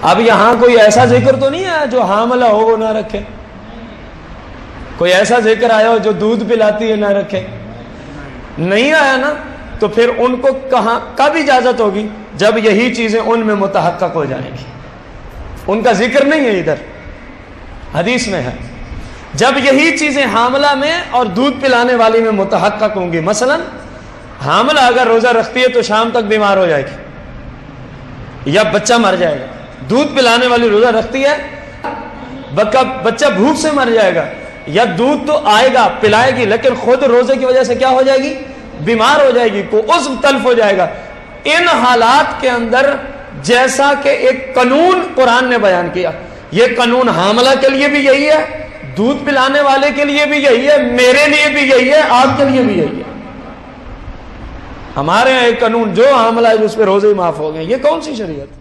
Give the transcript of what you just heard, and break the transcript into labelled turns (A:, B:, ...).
A: اب یہاں کوئی ایسا ذکر تو نہیں ہے جو حاملہ ہو وہ نہ رکھے، کوئی ایسا ذکر آیا ہو جو دودھ پلاتی ہے نہ رکھے، نہیں آیا نا؟ تو پھر ان کو کہاں کب اجازت ہوگی؟ جب یہی چیزیں ان میں متحقق ہو جائیں گی. ان کا ذکر نہیں ہے ادھر، حدیث میں ہے جب یہی چیزیں حاملہ میں اور دودھ پلانے والی میں متحقق ہوں گی. مثلا حاملہ اگر روزہ رکھتی ہے تو شام تک بیمار ہو جائے گی یا بچہ مر جائے گا. دودھ پلانے والی روزہ رکھتی ہے، بچہ بھوک سے مر جائے گا، یا دودھ تو آئے گا پلائے گی لیکن خود روزے کی وجہ سے کیا ہو جائے گی؟ بیمار ہو جائے گی، کو عضو تلف ہو جائے گا. ان حالات کے اندر جیسا کہ ایک قانون قرآن نے بیان کیا، یہ قانون حاملہ کے لیے بھی یہی ہے، دودھ پلانے والے کے لیے بھی یہی ہے، میرے لیے بھی یہی ہے، آپ کے لیے بھی یہی ہے. ہمارے یہاں ایک قانون جو حاملہ ہے اس پہ روزے ہی معاف ہو گئے. یہ کون سی شریعت؟